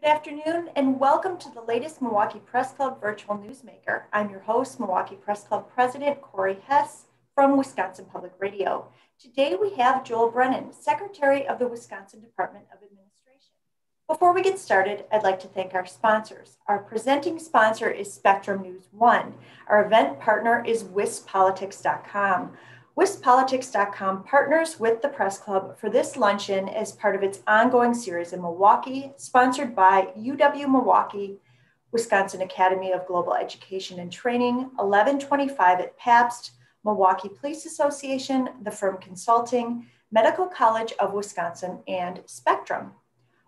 Afternoon and welcome to the latest Milwaukee Press Club virtual newsmaker. I'm your host, Milwaukee Press Club President Corey Hess from Wisconsin Public Radio. Today we have Joel Brennan, Secretary of the Wisconsin Department of Administration. Before we get started, I'd like to thank our sponsors. Our presenting sponsor is Spectrum News One. Our event partner is WisPolitics.com. WisPolitics.com partners with the Press Club for this luncheon as part of its ongoing series in Milwaukee, sponsored by UW-Milwaukee, Wisconsin Academy of Global Education and Training, 1125 at Pabst, Milwaukee Police Association, The Firm Consulting, Medical College of Wisconsin, and Spectrum.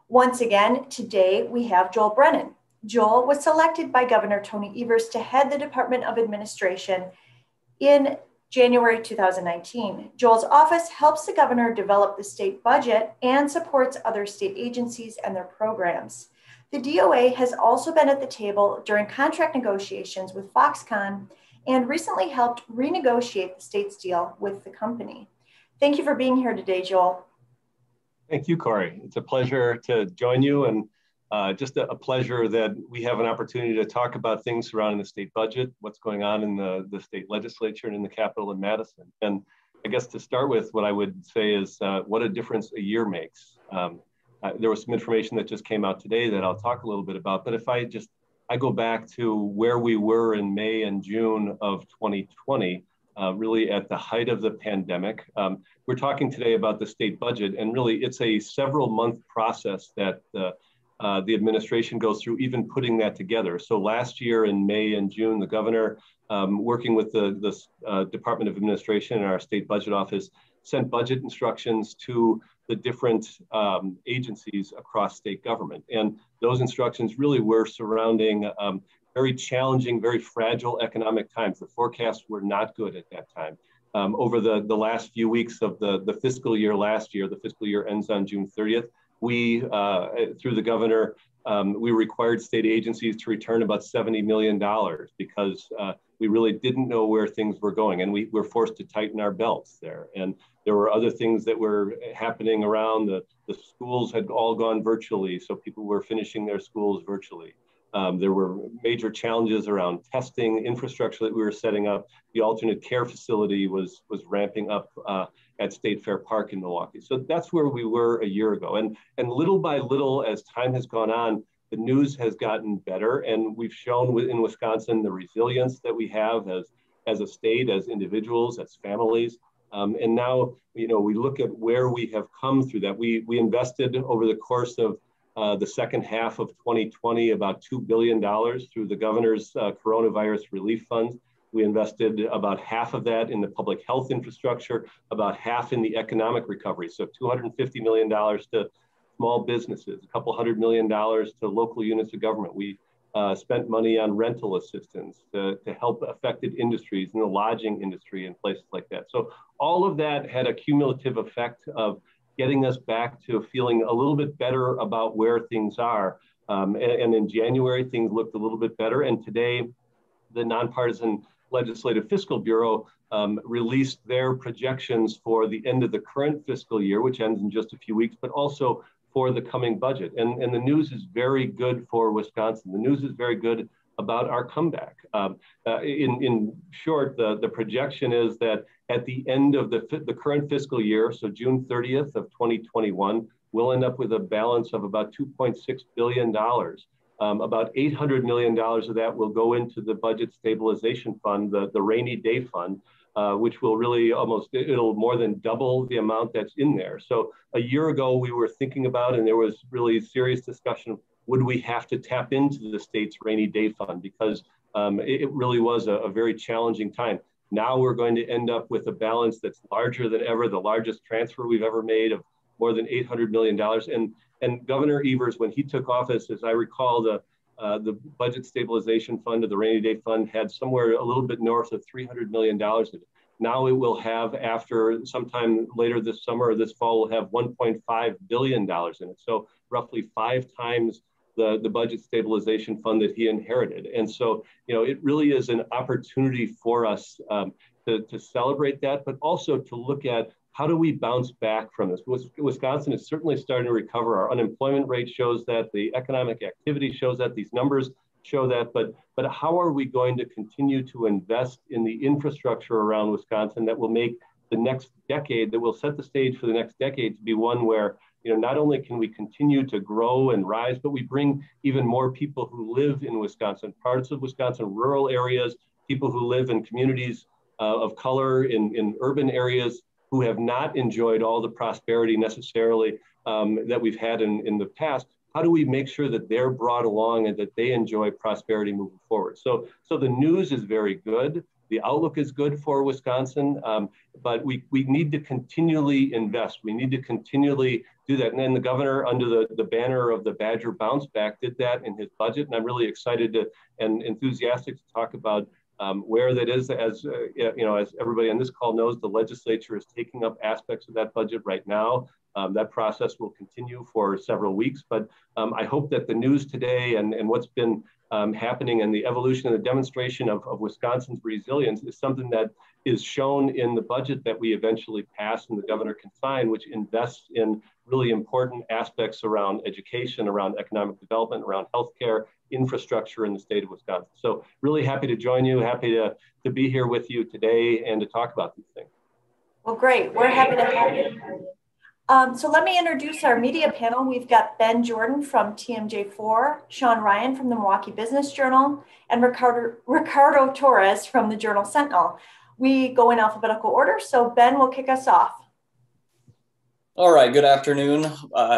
Once again, today we have Joel Brennan. Joel was selected by Governor Tony Evers to head the Department of Administration in January 2019. Joel's office helps the governor develop the state budget and supports other state agencies and their programs. The DOA has also been at the table during contract negotiations with Foxconn and recently helped renegotiate the state's deal with the company. Thank you for being here today, Joel. Thank you, Corey. It's a pleasure to join you, and just a pleasure that we have an opportunity to talk about things surrounding the state budget, what's going on in the state legislature and in the Capitol in Madison. And I guess to start with, what I would say is what a difference a year makes. There was some information that just came out today that I'll talk a little bit about, but if I go back to where we were in May and June of 2020, really at the height of the pandemic. We're talking today about the state budget, and really it's a several month process that the administration goes through even putting that together. So last year in May and June, the governor, working with the Department of Administration and our state budget office, sent budget instructions to the different agencies across state government. And those instructions really were surrounding very challenging, very fragile economic times. The forecasts were not good at that time. Over the last few weeks of the fiscal year last year, the fiscal year ends on June 30th, we, through the governor, we required state agencies to return about $70 million because we really didn't know where things were going, and we were forced to tighten our belts there. And there were other things that were happening around. The schools had all gone virtually, so people were finishing their schools virtually. There were major challenges around testing, infrastructure that we were setting up. The alternate care facility was ramping up at State Fair Park in Milwaukee. So that's where we were a year ago. And little by little, as time has gone on, the news has gotten better. And we've shown in Wisconsin the resilience that we have as a state, as individuals, as families. And now, we look at where we have come through that. We invested over the course of the second half of 2020, about $2 billion through the governor's coronavirus relief funds. We invested about half of that in the public health infrastructure, about half in the economic recovery. So $250 million to small businesses, a couple $100 million to local units of government. We spent money on rental assistance to help affected industries in the lodging industry and places like that. So all of that had a cumulative effect of getting us back to feeling a little bit better about where things are. And in January, things looked a little bit better. And today, the Nonpartisan Legislative Fiscal Bureau released their projections for the end of the current fiscal year, which ends in just a few weeks, but also for the coming budget. And the news is very good for Wisconsin. The news is very good about our comeback. In short, the projection is that at the end of the current fiscal year, so June 30th of 2021, we'll end up with a balance of about $2.6 billion. About $800 million of that will go into the Budget Stabilization Fund, the rainy day fund, which will really it'll more than double the amount that's in there. So a year ago, we were thinking about, and there was really serious discussion, would we have to tap into the state's rainy day fund? Because it really was a very challenging time. Now we're going to end up with a balance that's larger than ever, the largest transfer we've ever made of more than $800 million. And Governor Evers, when he took office, as I recall, the Budget Stabilization Fund or the Rainy Day Fund had somewhere a little bit north of $300 million in it. Now it will have, after sometime later this summer or this fall, will have $1.5 billion in it. So roughly 5 times the Budget Stabilization Fund that he inherited. And so, it really is an opportunity for us to celebrate that, but also to look at how do we bounce back from this? Wisconsin is certainly starting to recover. Our unemployment rate shows that, the economic activity shows that, these numbers show that, but how are we going to continue to invest in the infrastructure around Wisconsin that will make the next decade, that will set the stage for the next decade to be one where, not only can we continue to grow and rise, but we bring even more people who live in Wisconsin, parts of Wisconsin, rural areas, people who live in communities of color in urban areas who have not enjoyed all the prosperity necessarily that we've had in the past. How do we make sure that they're brought along and that they enjoy prosperity moving forward? So the news is very good. The outlook is good for Wisconsin, but we need to continually invest. We need to continually do that. And then the governor, under the banner of the Badger Bounce Back, did that in his budget. And I'm really excited and enthusiastic to talk about where that is. As everybody on this call knows, the legislature is taking up aspects of that budget right now. That process will continue for several weeks, but I hope that the news today and what's been happening and the evolution and the demonstration of Wisconsin's resilience is something that is shown in the budget that we eventually pass and the governor can sign, which invests in really important aspects around education, around economic development, around healthcare, infrastructure in the state of Wisconsin. So really happy to join you, happy to be here with you today and to talk about these things. Well, great. We're happy to have you. So let me introduce our media panel. We've got Ben Jordan from TMJ4, Sean Ryan from the Milwaukee Business Journal, and Ricardo Torres from the Journal Sentinel. We go in alphabetical order, so Ben will kick us off. All right, good afternoon,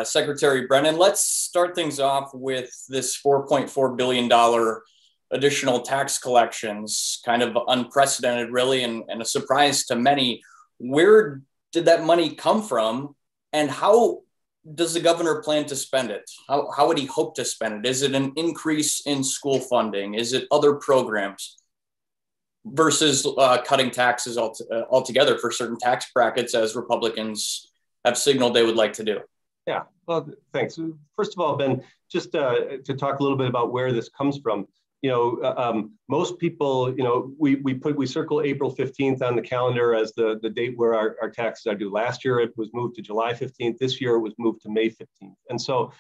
Secretary Brennan. Let's start things off with this $4.4 billion additional tax collections, kind of unprecedented really, and a surprise to many. Where did that money come from? And how does the governor plan to spend it? How would he hope to spend it? Is it an increase in school funding? Is it other programs versus cutting taxes altogether for certain tax brackets, as Republicans have signaled they would like to do? Yeah, well, thanks. First of all, Ben, just to talk a little bit about where this comes from. Most people, we circle April 15th on the calendar as the date where our taxes are due. Last year, it was moved to July 15th. This year, it was moved to May 15th. And so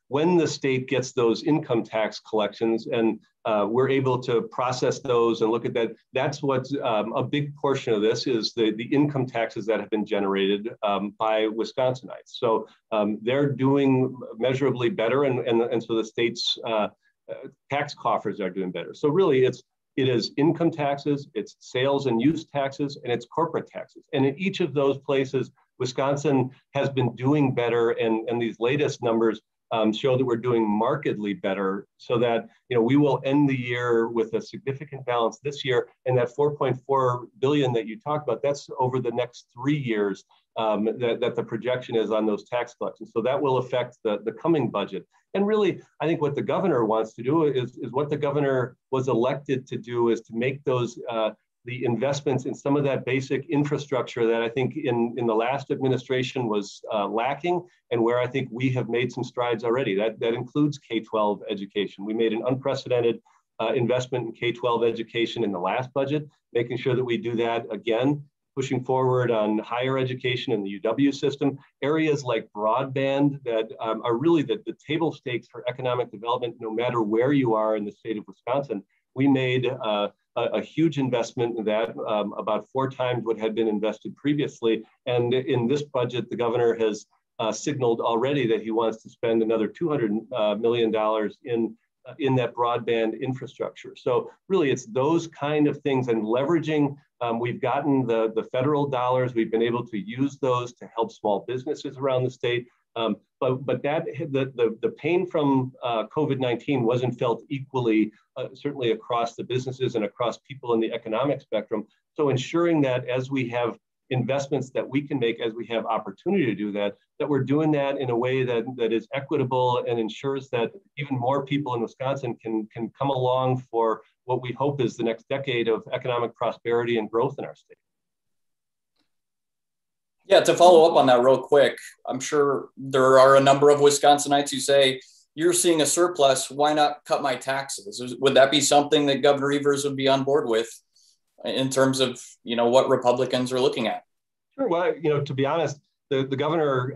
when the state gets those income tax collections and we're able to process those and look at that, that's what's a big portion of this is the income taxes that have been generated by Wisconsinites. So they're doing measurably better. And so the state's tax coffers are doing better. So really it is income taxes, it's sales and use taxes, and it's corporate taxes. And in each of those places, Wisconsin has been doing better. And these latest numbers show that we're doing markedly better, so that we will end the year with a significant balance this year. And that 4.4 billion that you talked about, that's over the next 3 years that the projection is on those tax collections. So that will affect the coming budget. And really, I think what the governor wants to do is what the governor was elected to do, is to make those the investments in some of that basic infrastructure that I think in the last administration was lacking, and where I think we have made some strides already. That includes K-12 education. We made an unprecedented investment in K-12 education in the last budget, making sure that we do that again, pushing forward on higher education in the UW system. Areas like broadband that are really the table stakes for economic development, no matter where you are in the state of Wisconsin. We made a huge investment in that, about 4 times what had been invested previously. And in this budget, the governor has signaled already that he wants to spend another $200 million in that broadband infrastructure. So really, it's those kind of things, and leveraging. We've gotten the federal dollars. We've been able to use those to help small businesses around the state. But that the pain from COVID-19 wasn't felt equally, certainly across the businesses and across people in the economic spectrum. So ensuring that as we have investments that we can make, as we have opportunity to do that, that we're doing that in a way that is equitable and ensures that even more people in Wisconsin can come along for what we hope is the next decade of economic prosperity and growth in our state. Yeah, to follow up on that real quick, I'm sure there are a number of Wisconsinites who say, you're seeing a surplus, why not cut my taxes? Would that be something that Governor Evers would be on board with in terms of, what Republicans are looking at? Sure. Well, to be honest, the governor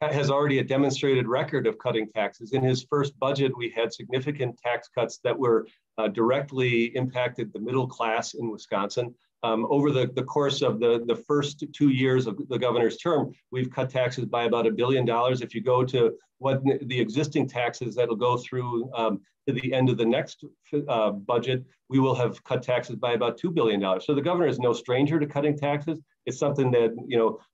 has already a demonstrated record of cutting taxes. In his first budget, we had significant tax cuts that were directly impacted the middle class in Wisconsin. Over the course of the first 2 years of the governor's term, we've cut taxes by about $1 billion. If you go to what the existing taxes that'll go through to the end of the next budget, we will have cut taxes by about $2 billion. So the governor is no stranger to cutting taxes. It's something that,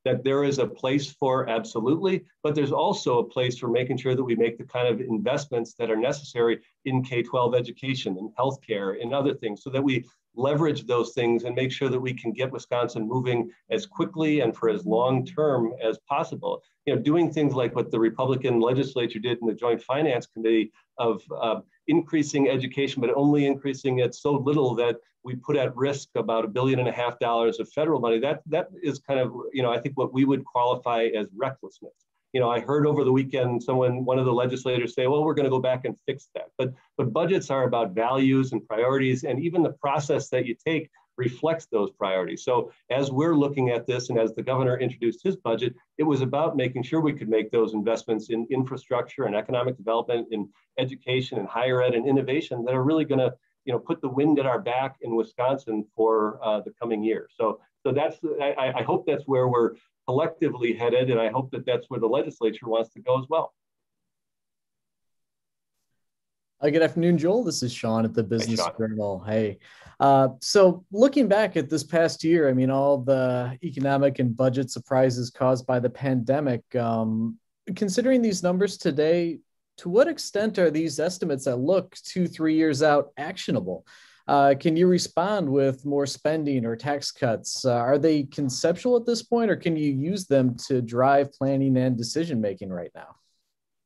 that there is a place for, absolutely, but there's also a place for making sure that we make the kind of investments that are necessary in K-12 education and healthcare and other things, so that we leverage those things and make sure that we can get Wisconsin moving as quickly and for as long term as possible. Doing things like what the Republican legislature did in the Joint Finance Committee of increasing education, but only increasing it so little that we put at risk about $1.5 billion of federal money. That is kind of, I think what we would qualify as recklessness. I heard over the weekend one of the legislators say, well, we're going to go back and fix that. But budgets are about values and priorities, and even the process that you take reflects those priorities. So as we're looking at this, and as the governor introduced his budget, it was about making sure we could make those investments in infrastructure and economic development, in education and higher ed and innovation that are really going to put the wind at our back in Wisconsin for the coming year. So that's, I hope that's where we're collectively headed, and I hope that that's where the legislature wants to go as well. Good afternoon, Joel. This is Sean at the Business Journal. Hey, so looking back at this past year, I mean, all the economic and budget surprises caused by the pandemic, considering these numbers today, to what extent are these estimates that look 2-3 years out actionable? Can you respond with more spending or tax cuts? Are they conceptual at this point, or can you use them to drive planning and decision-making right now?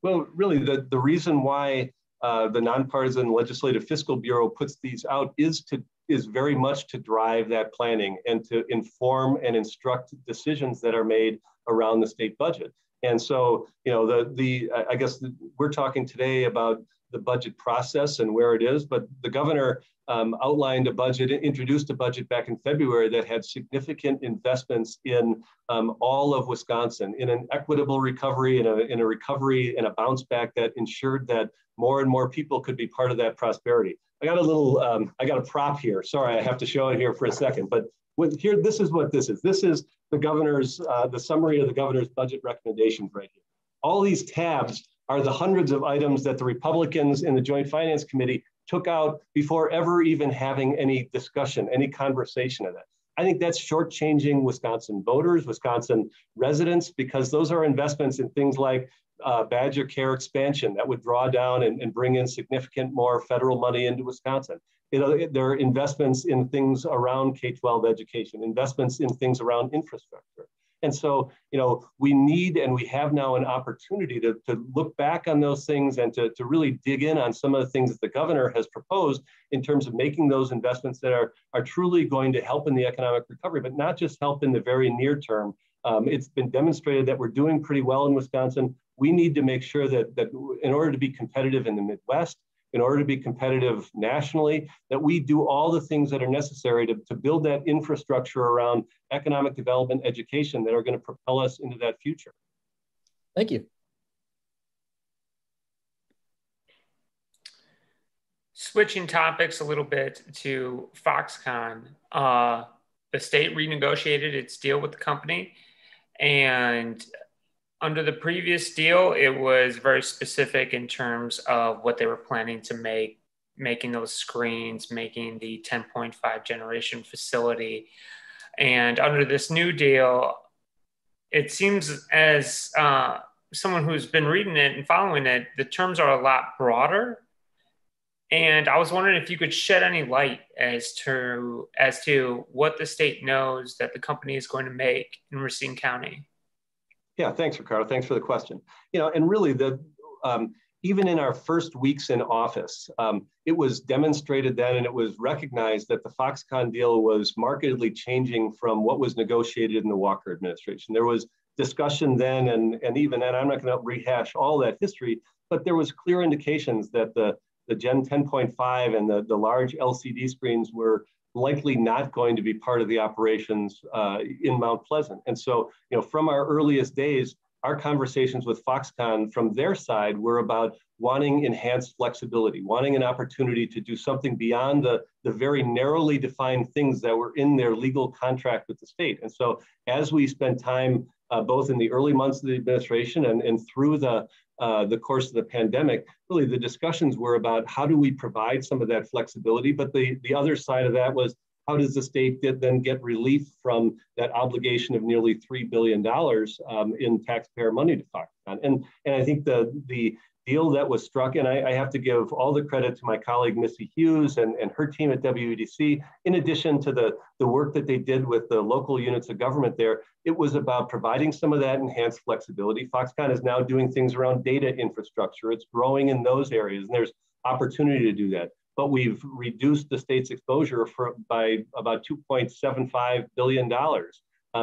Well, really, the reason why the Nonpartisan Legislative Fiscal Bureau puts these out is very much to drive that planning and to inform and instruct decisions that are made around the state budget. And so, I guess we're talking today about the budget process and where it is, but the governor outlined a budget, introduced a budget back in February that had significant investments in all of Wisconsin, in an equitable recovery, in a recovery and a bounce back that ensured that more and more people could be part of that prosperity. I got a prop here. Sorry, I have to show it here for a second, but here, this is what this is. This is the governor's, the summary of the governor's budget recommendations right here. All these tabs are the hundreds of items that the Republicans in the Joint Finance Committee took out before ever even having any discussion, any conversation of that. I think that's shortchanging Wisconsin voters, Wisconsin residents, because those are investments in things like Badger Care expansion that would draw down and bring in significant more federal money into Wisconsin. There are investments in things around K-12 education, investments in things around infrastructure. And so, we need, and we have now an opportunity to look back on those things and to really dig in on some of the things that the governor has proposed in terms of making those investments that are truly going to help in the economic recovery, but not just help in the very near term. It's been demonstrated that we're doing pretty well in Wisconsin. We need to make sure that in order to be competitive in the Midwest, in order to be competitive nationally, that we do all the things that are necessary to build that infrastructure around economic development, education that are going to propel us into that future. Thank you. Switching topics a little bit to Foxconn, the state renegotiated its deal with the company, and under the previous deal, it was very specific in terms of what they were planning to make, making those screens, making the 10.5 generation facility. And under this new deal, it seems as someone who's been reading it and following it, the terms are a lot broader. And I was wondering if you could shed any light as to what the state knows that the company is going to make in Racine County. Yeah, thanks, Ricardo. Thanks for the question. And really, even in our first weeks in office, it was demonstrated then, and it was recognized that the Foxconn deal was markedly changing from what was negotiated in the Walker administration. There was discussion then, and even then, I'm not going to rehash all that history, but there was clear indications that the Gen 10.5 and the large LCD screens were likely not going to be part of the operations in Mount Pleasant. And so, from our earliest days, our conversations with Foxconn from their side were about wanting enhanced flexibility, wanting an opportunity to do something beyond the very narrowly defined things that were in their legal contract with the state. And so as we spent time both in the early months of the administration and through the course of the pandemic, really the discussions were about how do we provide some of that flexibility, but the other side of that was how does the state then get relief from that obligation of nearly $3 billion in taxpayer money to Foxconn? And I think the deal that was struck, and I have to give all the credit to my colleague, Missy Hughes, and her team at WEDC, in addition to the work that they did with the local units of government there, it was about providing some of that enhanced flexibility. Foxconn is now doing things around data infrastructure. It's growing in those areas, and there's opportunity to do that. But we've reduced the state's exposure by about $2.75 billion.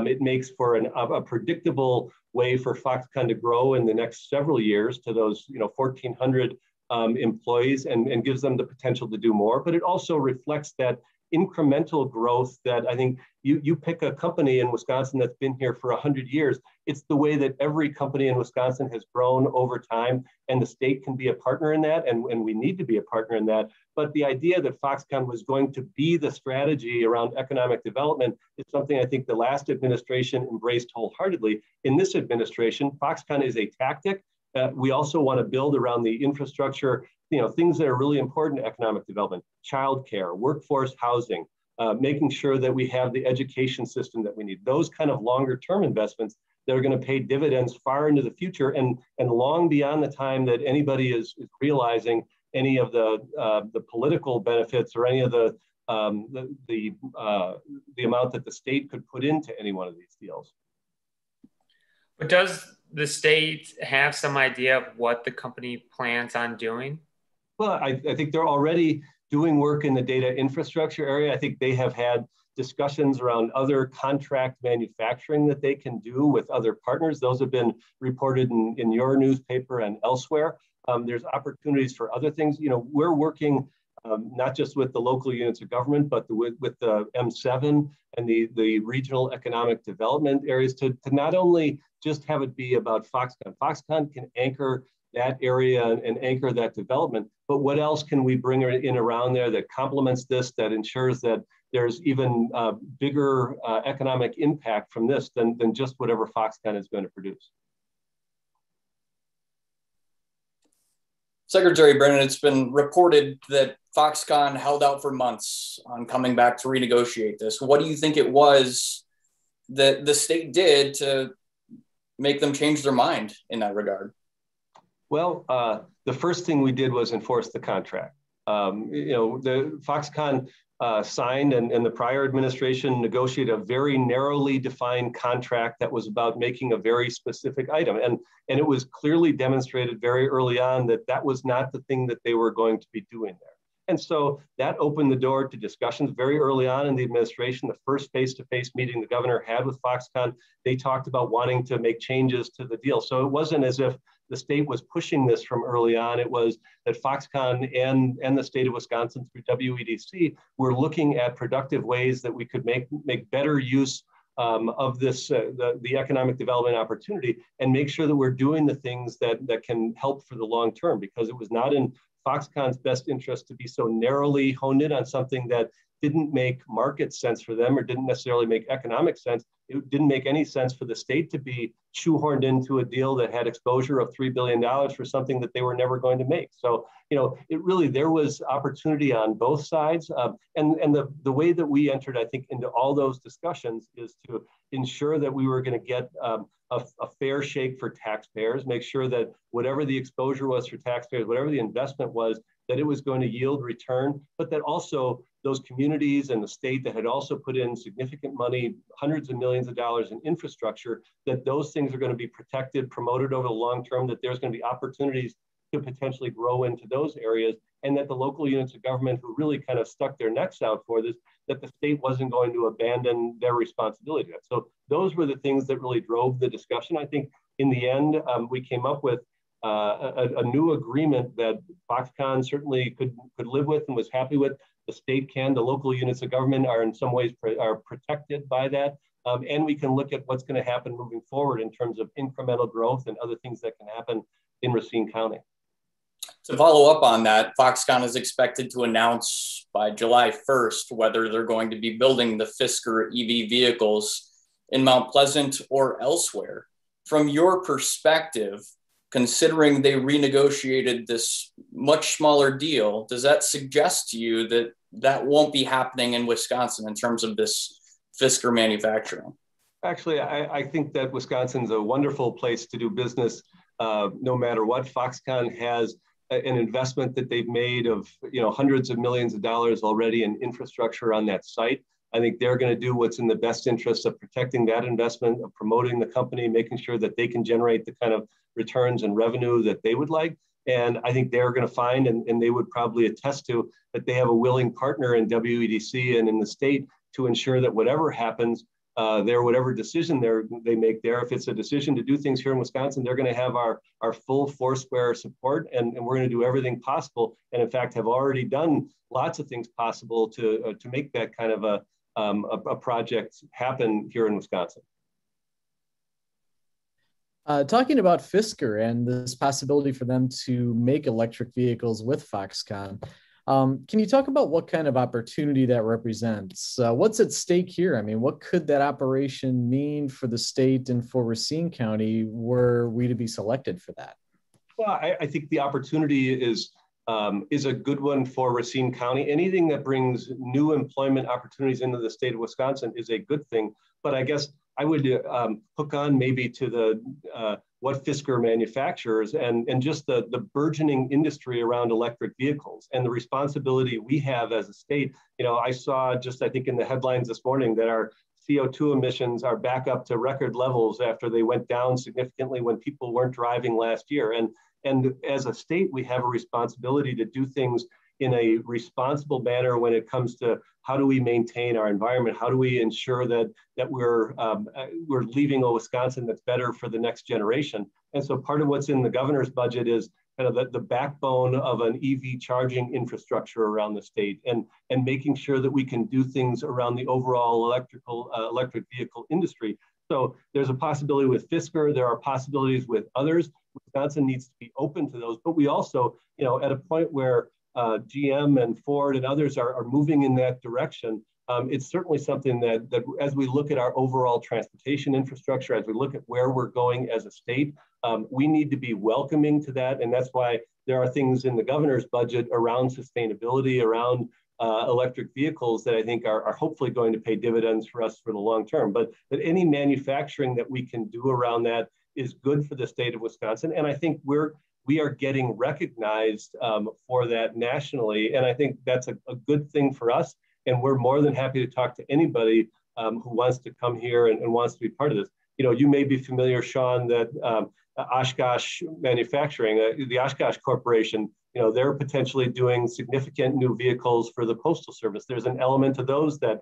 It makes for a predictable way for Foxconn to grow in the next several years to those 1,400 employees and gives them the potential to do more. But it also reflects that incremental growth that I think you pick a company in Wisconsin that's been here for 100 years. It's the way that every company in Wisconsin has grown over time, and the state can be a partner in that, and we need to be a partner in that. But the idea that Foxconn was going to be the strategy around economic development is something I think the last administration embraced wholeheartedly. In this administration, Foxconn is a tactic. We also want to build around the infrastructure, things that are really important to economic development: childcare, workforce housing, making sure that we have the education system that we need. Those kind of longer term investments that are going to pay dividends far into the future and long beyond the time that anybody is realizing any of the political benefits or any of the amount that the state could put into any one of these deals. But does the state have some idea of what the company plans on doing? Well, I think they're already doing work in the data infrastructure area. I think they have had discussions around other contract manufacturing that they can do with other partners. Those have been reported in your newspaper and elsewhere. There's opportunities for other things. We're working not just with the local units of government, but with the M7 and the regional economic development areas to not only just have it be about Foxconn. Foxconn can anchor that area and anchor that development, but what else can we bring in around there that complements this, that ensures that there's even bigger economic impact from this than just whatever Foxconn is going to produce? Secretary Brennan, it's been reported that Foxconn held out for months on coming back to renegotiate this. What do you think it was that the state did to make them change their mind in that regard? Well, the first thing we did was enforce the contract. The Foxconn signed and the prior administration negotiated a very narrowly defined contract that was about making a very specific item. And it was clearly demonstrated very early on that that was not the thing that they were going to be doing there. And so that opened the door to discussions very early on in the administration. The first face-to-face meeting the governor had with Foxconn, they talked about wanting to make changes to the deal. So it wasn't as if the state was pushing this from early on. It was that Foxconn and the state of Wisconsin through WEDC were looking at productive ways that we could make better use of this, the economic development opportunity, and make sure that we're doing the things that can help for the long term, because it was not in Foxconn's best interest to be so narrowly honed in on something that didn't make market sense for them or didn't necessarily make economic sense. It didn't make any sense for the state to be shoehorned into a deal that had exposure of $3 billion for something that they were never going to make. So, there was opportunity on both sides. And the way that we entered, I think, into all those discussions is to ensure that we were going to get a fair shake for taxpayers, make sure that whatever the exposure was for taxpayers, whatever the investment was, that it was going to yield return, but that also those communities and the state that had also put in significant money, hundreds of millions of dollars in infrastructure, that those things are going to be protected, promoted over the long term, that there's going to be opportunities to potentially grow into those areas, and that the local units of government who really kind of stuck their necks out for this, that the state wasn't going to abandon their responsibility. So those were the things that really drove the discussion. I think in the end, we came up with a new agreement that Foxconn certainly could live with and was happy with. The state can, the local units of government are in some ways are protected by that. And we can look at what's going to happen moving forward in terms of incremental growth and other things that can happen in Racine County. To follow up on that, Foxconn is expected to announce by July 1st whether they're going to be building the Fisker EV vehicles in Mount Pleasant or elsewhere. From your perspective, considering they renegotiated this much smaller deal, does that suggest to you that that won't be happening in Wisconsin in terms of this Fisker manufacturing? Actually, I think that Wisconsin's a wonderful place to do business, no matter what. Foxconn has an investment that they've made of hundreds of millions of dollars already in infrastructure on that site. I think they're going to do what's in the best interest of protecting that investment, of promoting the company, making sure that they can generate the kind of returns and revenue that they would like. And I think they're going to find, and they would probably attest to, that they have a willing partner in WEDC and in the state to ensure that whatever happens there, whatever decision they make there, if it's a decision to do things here in Wisconsin, they're going to have our full foursquare support, and we're going to do everything possible, and in fact have already done lots of things possible to make that kind of a project happen here in Wisconsin. Talking about Fisker and this possibility for them to make electric vehicles with Foxconn, can you talk about what kind of opportunity that represents? What's at stake here? I mean, what could that operation mean for the state and for Racine County were we to be selected for that? Well, I think the opportunity is a good one for Racine County. Anything that brings new employment opportunities into the state of Wisconsin is a good thing. But I guess I would hook on maybe to the what Fisker manufactures and just the burgeoning industry around electric vehicles and the responsibility we have as a state. I saw just, I think in the headlines this morning, that our CO2 emissions are back up to record levels after they went down significantly when people weren't driving last year. And as a state, we have a responsibility to do things in a responsible manner when it comes to how do we maintain our environment? How do we ensure that we're leaving a Wisconsin that's better for the next generation? And so part of what's in the governor's budget is kind of the backbone of an EV charging infrastructure around the state, and making sure that we can do things around the overall electric vehicle industry. So there's a possibility with Fisker. There are possibilities with others. Wisconsin needs to be open to those, but we also, at a point where GM and Ford and others are moving in that direction, it's certainly something that as we look at our overall transportation infrastructure, as we look at where we're going as a state, we need to be welcoming to that. And that's why there are things in the governor's budget around sustainability, around electric vehicles that I think are hopefully going to pay dividends for us for the long term. But any manufacturing that we can do around that is good for the state of Wisconsin. And I think we are getting recognized for that nationally. And I think that's a good thing for us. And we're more than happy to talk to anybody who wants to come here and wants to be part of this. You may be familiar, Sean, that Oshkosh Manufacturing, the Oshkosh Corporation, they're potentially doing significant new vehicles for the Postal Service. There's an element of those that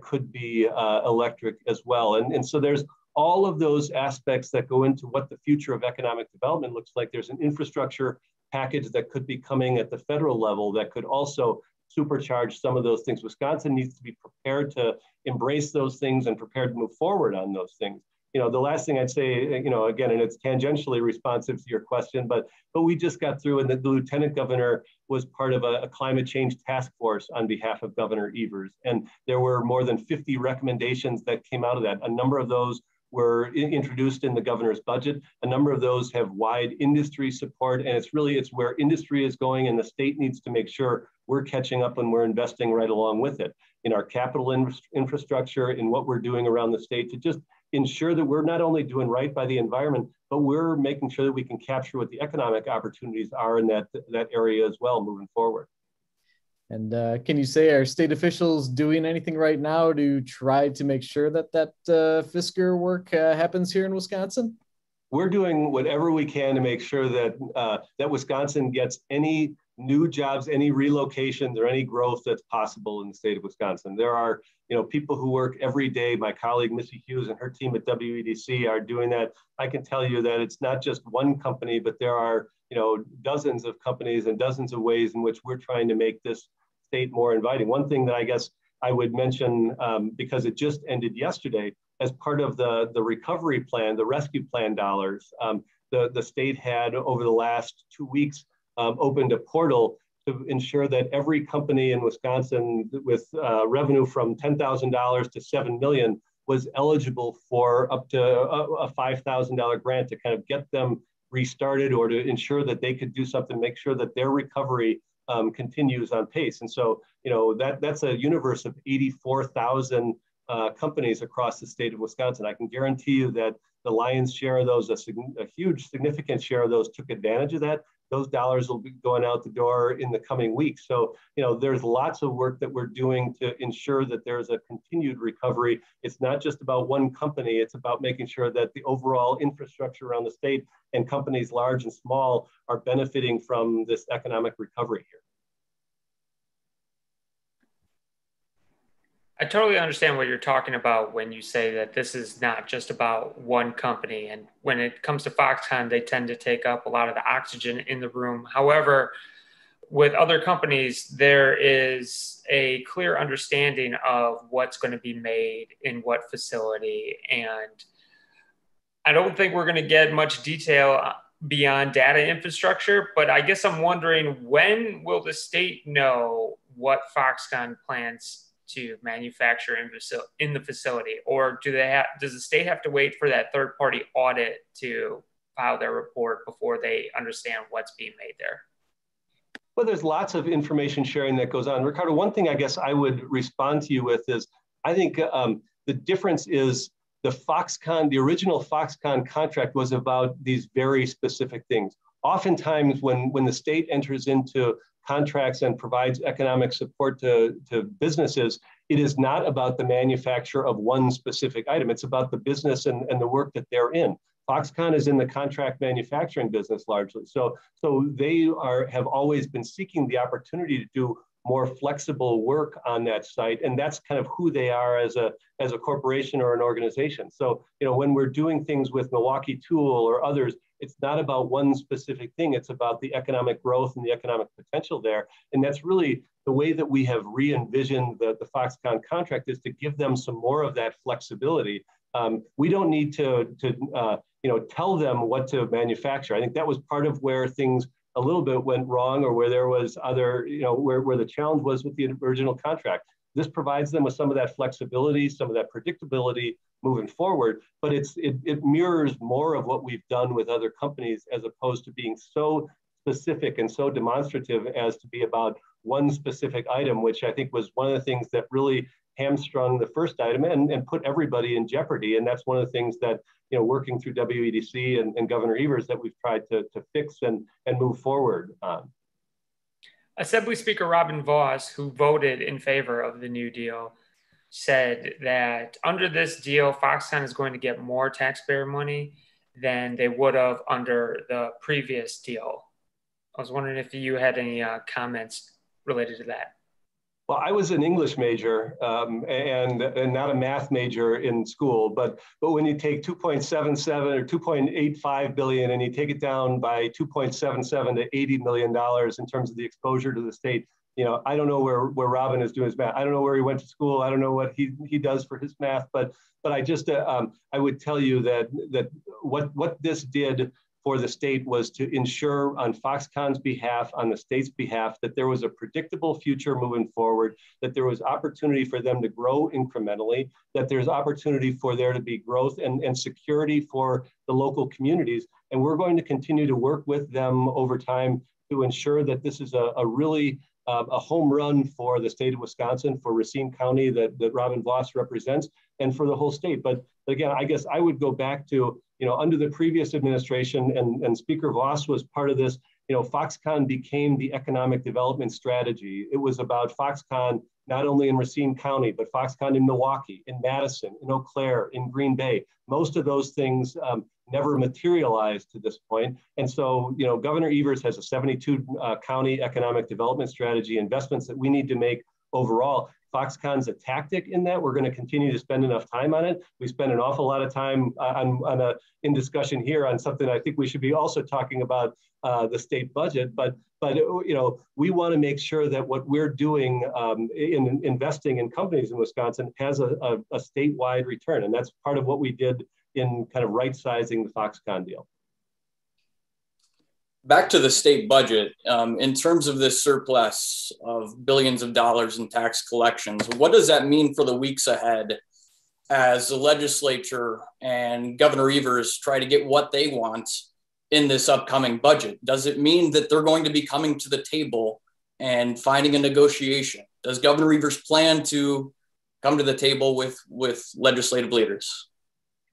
could be electric as well. And so there's all of those aspects that go into what the future of economic development looks like. There's an infrastructure package that could be coming at the federal level that could also supercharge some of those things. Wisconsin needs to be prepared to embrace those things and prepared to move forward on those things. The last thing I'd say, again, and it's tangentially responsive to your question, but we just got through, and the lieutenant governor was part of a climate change task force on behalf of Governor Evers. And there were more than 50 recommendations that came out of that. A number of those were introduced in the governor's budget. A number of those have wide industry support, and it's where industry is going, and the state needs to make sure we're catching up and we're investing right along with it in our capital infrastructure, in what we're doing around the state to just ensure that we're not only doing right by the environment, but we're making sure that we can capture what the economic opportunities are in that area as well moving forward. And can you say, are state officials doing anything right now to try to make sure that Fisker work happens here in Wisconsin? We're doing whatever we can to make sure that that Wisconsin gets any new jobs, any relocations, or any growth that's possible in the state of Wisconsin. There are people who work every day. My colleague Missy Hughes and her team at WEDC are doing that. I can tell you that it's not just one company, but there are dozens of companies and dozens of ways in which we're trying to make this state more inviting. One thing that I guess I would mention, because it just ended yesterday, as part of the recovery plan, the rescue plan dollars, the state had over the last 2 weeks opened a portal to ensure that every company in Wisconsin with revenue from $10,000 to $7 million was eligible for up to a $5,000 grant to kind of get them restarted or to ensure that they could do something, make sure that their recovery continues on pace. And so, that's a universe of 84,000 companies across the state of Wisconsin. I can guarantee you that the lion's share of those, a huge, significant share of those took advantage of that. Those dollars will be going out the door in the coming weeks. So, there's lots of work that we're doing to ensure that there's a continued recovery. It's not just about one company. It's about making sure that the overall infrastructure around the state and companies large and small are benefiting from this economic recovery here. I totally understand what you're talking about when you say that this is not just about one company. And when it comes to Foxconn, they tend to take up a lot of the oxygen in the room. However, with other companies, there is a clear understanding of what's going to be made in what facility. And I don't think we're going to get much detail beyond data infrastructure, but I guess I'm wondering, when will the state know what Foxconn plans to manufacture in the facility, or does the state have to wait for that third-party audit to file their report before they understand what's being made there? Well, there's lots of information sharing that goes on. Ricardo, one thing I guess I would respond to you with is, I think the difference is the original Foxconn contract was about these very specific things. Oftentimes when the state enters into contracts and provides economic support to businesses, it is not about the manufacture of one specific item. It's about the business and the work that they're in. Foxconn is in the contract manufacturing business largely. So they have always been seeking the opportunity to do more flexible work on that site. And that's kind of who they are as a corporation or an organization. So, when we're doing things with Milwaukee Tool or others, it's not about one specific thing. It's about the economic growth and the economic potential there. And that's really the way that we have re-envisioned the Foxconn contract, is to give them some more of that flexibility. We don't need to tell them what to manufacture. I think that was part of where things a little bit went wrong, or where there was where the challenge was with the original contract. This provides them with some of that flexibility, some of that predictability moving forward, but it mirrors more of what we've done with other companies, as opposed to being so specific and so demonstrative as to be about one specific item, which I think was one of the things that really hamstrung the first item and put everybody in jeopardy. And that's one of the things that, working through WEDC and Governor Evers, that we've tried to fix and move forward on. Assembly Speaker Robin Vos, who voted in favor of the New Deal, said that under this deal, Foxconn is going to get more taxpayer money than they would have under the previous deal. I was wondering if you had any comments related to that. Well, I was an English major and not a math major in school, but when you take 2.77 or 2.85 billion and you take it down by 2.77 to $80 million in terms of the exposure to the state, I don't know where Robin is doing his math. I don't know where he went to school. I don't know what he does for his math, but I just I would tell you that what this did for the state was to ensure on Foxconn's behalf, on the state's behalf, that there was a predictable future moving forward, that there was opportunity for them to grow incrementally, that there's opportunity for there to be growth and security for the local communities. And we're going to continue to work with them over time to ensure that this is a really a home run for the state of Wisconsin, for Racine County that Robin Vos represents, and for the whole state. But again, I guess I would go back to, under the previous administration, and Speaker Vos was part of this, Foxconn became the economic development strategy. It was about Foxconn, not only in Racine County, but Foxconn in Milwaukee, in Madison, in Eau Claire, in Green Bay. Most of those things never materialized to this point. And so, Governor Evers has a 72 county economic development strategy, investments that we need to make overall. Foxconn's a tactic in that. We're going to continue to spend enough time on it. We spend an awful lot of time in discussion here on something I think we should be also talking about the state budget. But we want to make sure that what we're doing in investing in companies in Wisconsin has a statewide return, and that's part of what we did in kind of right-sizing the Foxconn deal. Back to the state budget, in terms of this surplus of billions of dollars in tax collections, what does that mean for the weeks ahead as the legislature and Governor Evers try to get what they want in this upcoming budget? Does it mean that they're going to be coming to the table and finding a negotiation? Does Governor Evers plan to come to the table with legislative leaders?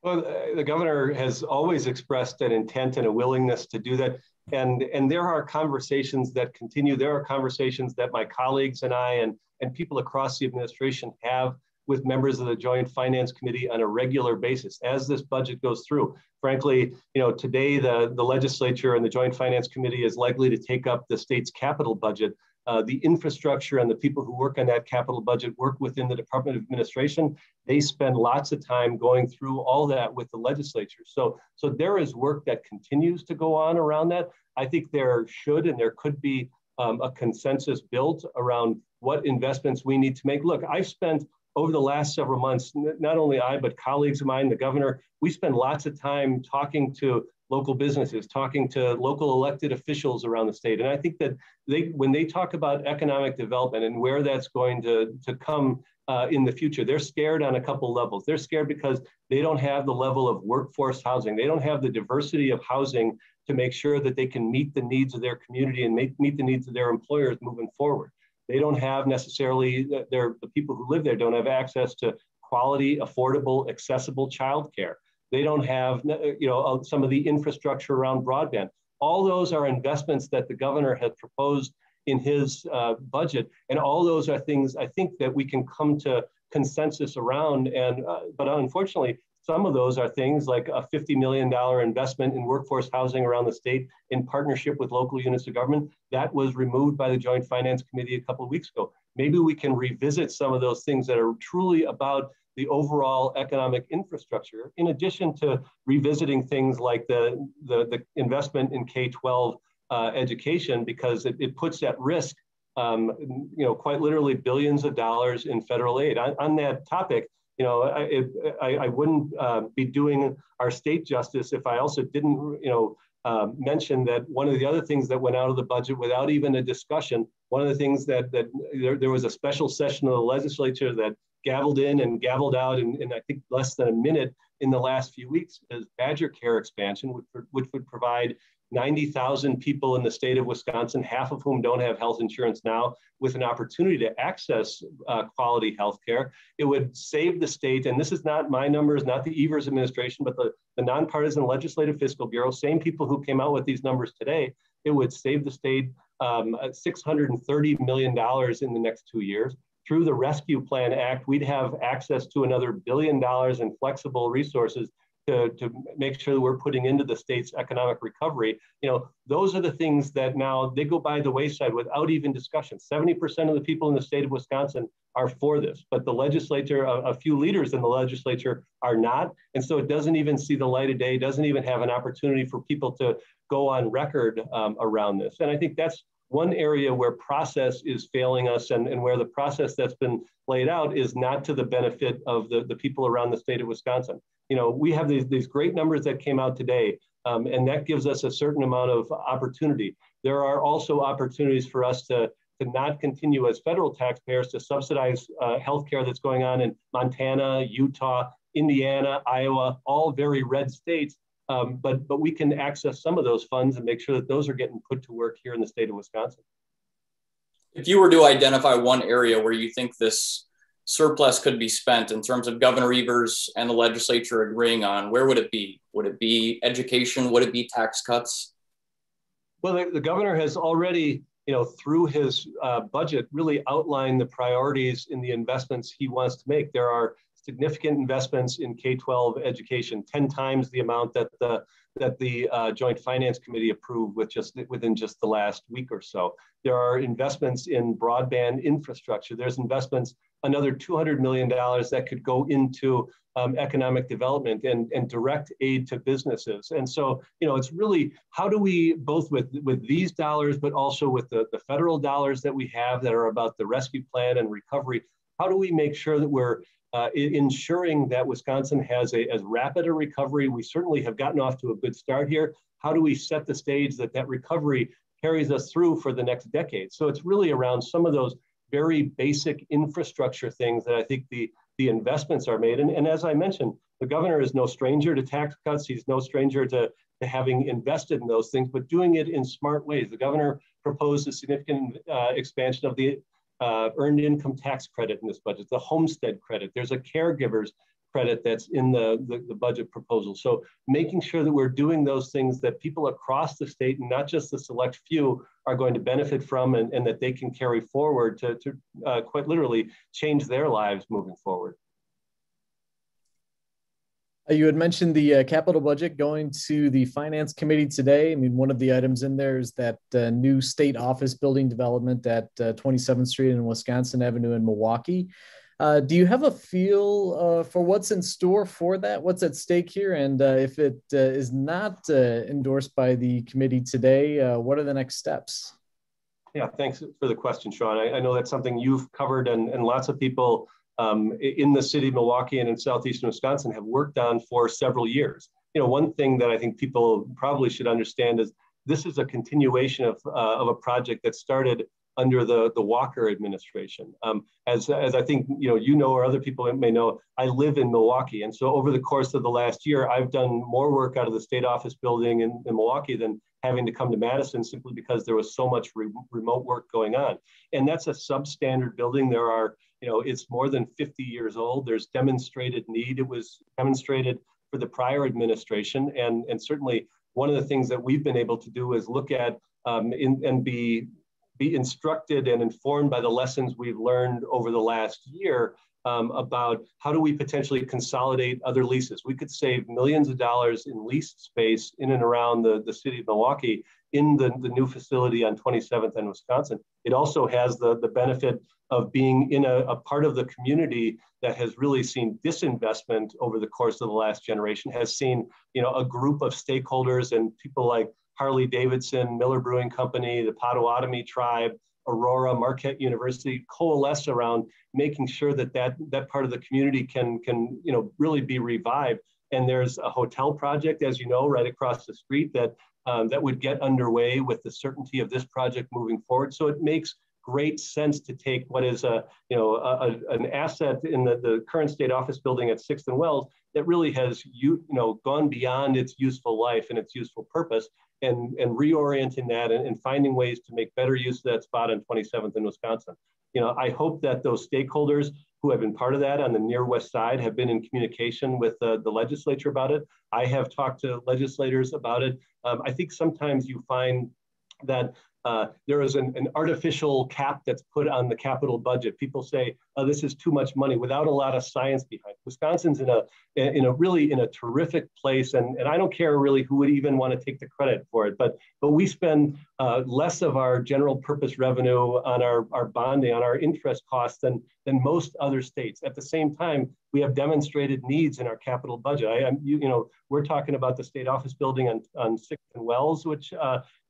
Well, the governor has always expressed an intent and a willingness to do that. And there are conversations that continue. There are conversations that my colleagues and I and people across the administration have with members of the Joint Finance Committee on a regular basis as this budget goes through. Frankly, today the legislature and the Joint Finance Committee is likely to take up the state's capital budget. The infrastructure and the people who work on that capital budget work within the Department of Administration. They spend lots of time going through all that with the legislature. So there is work that continues to go on around that. I think there should and there could be a consensus built around what investments we need to make. Look, I've spent over the last several months, not only I, but colleagues of mine, the governor, we spend lots of time talking to local businesses, talking to local elected officials around the state. And I think that when they talk about economic development and where that's going to come in the future, they're scared on a couple levels. They're scared because they don't have the level of workforce housing. They don't have the diversity of housing to make sure that they can meet the needs of their community and meet the needs of their employers moving forward. They don't have necessarily, the people who live there don't have access to quality, affordable, accessible childcare. They don't have, some of the infrastructure around broadband. All those are investments that the governor has proposed in his budget, and all those are things I think that we can come to consensus around. And but unfortunately, some of those are things like a $50 million investment in workforce housing around the state in partnership with local units of government. That was removed by the Joint Finance Committee a couple of weeks ago. Maybe we can revisit some of those things that are truly about the overall economic infrastructure, in addition to revisiting things like the investment in K-12 education, because it puts at risk, quite literally billions of dollars in federal aid. On that topic, I wouldn't be doing our state justice if I also didn't, mention that one of the other things that went out of the budget without even a discussion, one of the things that there was a special session of the legislature that gavelled in and gavelled out in I think less than a minute in the last few weeks is Badger Care expansion, which would provide 90,000 people in the state of Wisconsin, half of whom don't have health insurance now, with an opportunity to access quality health care. It would save the state, and this is not my numbers, not the Evers administration, but the Nonpartisan Legislative Fiscal Bureau, same people who came out with these numbers today. It would save the state $630 million in the next 2 years. Through the Rescue Plan Act, we'd have access to another $1 billion in flexible resources to make sure that we're putting into the state's economic recovery. Those are the things that now they go by the wayside without even discussion. 70% of the people in the state of Wisconsin are for this, but the legislature, a few leaders in the legislature are not. And so it doesn't even see the light of day, doesn't even have an opportunity for people to go on record around this. And I think that's one area where process is failing us, and where the process that's been laid out is not to the benefit of the people around the state of Wisconsin. We have these great numbers that came out today, and that gives us a certain amount of opportunity. There are also opportunities for us to not continue as federal taxpayers to subsidize healthcare that's going on in Montana, Utah, Indiana, Iowa, all very red states. But we can access some of those funds and make sure that those are getting put to work here in the state of Wisconsin. If you were to identify one area where you think this surplus could be spent in terms of Governor Evers and the legislature agreeing on, where would it be? Would it be education? Would it be tax cuts? Well, the governor has already, through his budget, really outlined the priorities in the investments he wants to make. There are significant investments in K-12 education, 10 times the amount that the Joint Finance Committee approved within just the last week or so. There are investments in broadband infrastructure. There's investments, another $200 million that could go into economic development and direct aid to businesses. And so, it's really, how do we, both with these dollars, but also with the federal dollars that we have that are about the rescue plan and recovery, how do we make sure that we're ensuring that Wisconsin has as rapid a recovery? We certainly have gotten off to a good start here. How do we set the stage that recovery carries us through for the next decade? So it's really around some of those very basic infrastructure things that I think the investments are made. And as I mentioned, the governor is no stranger to tax cuts. He's no stranger to having invested in those things, but doing it in smart ways. The governor proposed a significant expansion of the earned income tax credit in this budget, the homestead credit. There's a caregiver's credit that's in the budget proposal. So making sure that we're doing those things that people across the state, and not just the select few, are going to benefit from, and that they can carry forward to quite literally change their lives moving forward. You had mentioned the capital budget going to the Finance Committee today. I mean, one of the items in there is that new state office building development at 27th Street and Wisconsin Avenue in Milwaukee. Do you have a feel for what's in store for that? What's at stake here? And if it is not endorsed by the committee today, what are the next steps? Yeah, thanks for the question, Sean. I know that's something you've covered, and lots of people in the city of Milwaukee and in southeastern Wisconsin have worked on for several years. One thing that I think people probably should understand is this is a continuation of a project that started under the Walker administration. As I think or other people may know, I live in Milwaukee, and so over the course of the last year, I've done more work out of the state office building in Milwaukee than having to come to Madison, simply because there was so much remote work going on. And that's a substandard building. There are, it's more than 50 years old. There's demonstrated need. It was demonstrated for the prior administration, and certainly one of the things that we've been able to do is look at and be instructed and informed by the lessons we've learned over the last year about how do we potentially consolidate other leases. We could save millions of dollars in lease space in and around the city of Milwaukee in the new facility on 27th and Wisconsin. It also has the benefit of being in a part of the community that has really seen disinvestment over the course of the last generation, has seen a group of stakeholders and people like Harley Davidson, Miller Brewing Company, the Potawatomi tribe, Aurora, Marquette University coalesce around making sure that part of the community can really be revived. And there's a hotel project, as you know, right across the street that would get underway with the certainty of this project moving forward. So it makes great sense to take what is an asset in the current state office building at 6th and Wells that really has gone beyond its useful life and its useful purpose, and reorienting that and finding ways to make better use of that spot on 27th in Wisconsin. I hope that those stakeholders who have been part of that on the near west side have been in communication with the legislature about it. I have talked to legislators about it. I think sometimes you find that there is an artificial cap that's put on the capital budget. People say, oh, this is too much money, without a lot of science behind it. Wisconsin's in a terrific place, and I don't care really who would even want to take the credit for it, but we spend less of our general purpose revenue on our bonding, on our interest costs than most other states. At the same time, we have demonstrated needs in our capital budget. We're talking about the state office building on 6th and Wells, which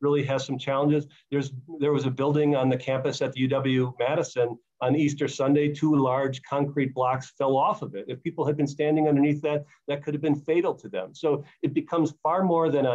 really has some challenges. There was a building on the campus at the UW-Madison on Easter Sunday. 2 large concrete blocks fell off of it. If people had been standing underneath that could have been fatal to them. So it becomes far more than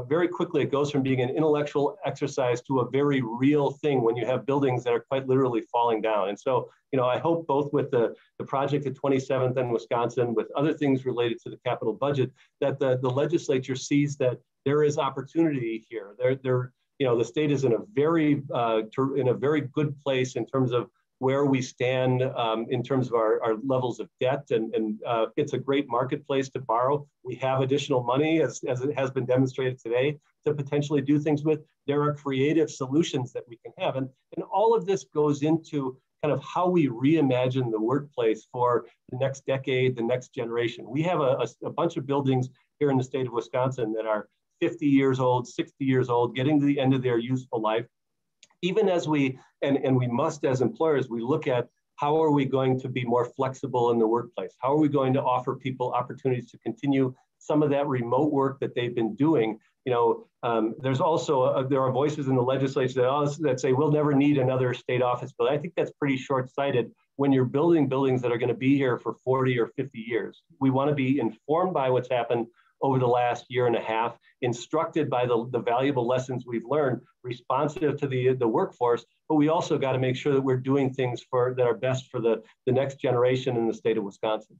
very quickly it goes from being an intellectual exercise to a very real thing when you have buildings that are quite literally falling down. And so, I hope both with the project at 27th and Wisconsin, with other things related to the capital budget, that the legislature sees that there is opportunity here. The state is in a very good place in terms of where we stand in terms of our levels of debt, and it's a great marketplace to borrow. We have additional money, as it has been demonstrated today, to potentially do things with. There are creative solutions that we can have, and all of this goes into kind of how we reimagine the workplace for the next decade, the next generation. We have a bunch of buildings here in the state of Wisconsin that are 50 years old, 60 years old, getting to the end of their useful life. Even as we must as employers, we look at how are we going to be more flexible in the workplace? How are we going to offer people opportunities to continue some of that remote work that they've been doing? There's also, there are voices in the legislature that say we'll never need another state office building. I think that's pretty short-sighted when you're building buildings that are going to be here for 40 or 50 years. We want to be informed by what's happened over the last year and a half, instructed by the valuable lessons we've learned, responsive to the workforce, but we also got to make sure that we're doing things that are best for the next generation in the state of Wisconsin.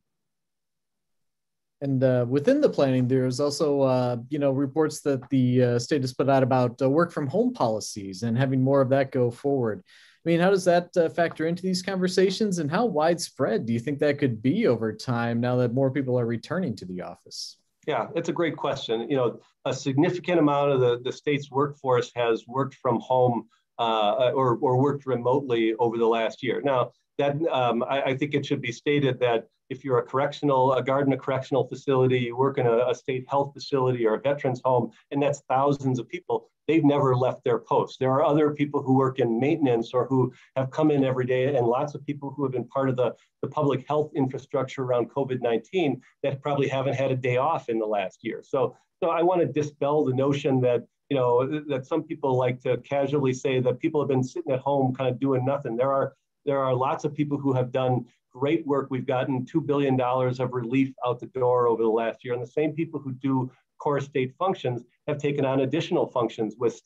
And within the planning, there's also, reports that the state has put out about work from home policies and having more of that go forward. I mean, how does that factor into these conversations, and how widespread do you think that could be over time now that more people are returning to the office? Yeah, it's a great question. A significant amount of the state's workforce has worked from home or worked remotely over the last year. Now, that I think it should be stated that if you're a guard in a correctional facility, you work in a state health facility or a veterans home, and that's thousands of people, they've never left their posts. There are other people who work in maintenance or who have come in every day, and lots of people who have been part of the public health infrastructure around COVID-19 that probably haven't had a day off in the last year. So I want to dispel the notion that that some people like to casually say that people have been sitting at home kind of doing nothing. There are lots of people who have done great work. We've gotten $2 billion of relief out the door over the last year. And the same people who do core state functions have taken on additional functions with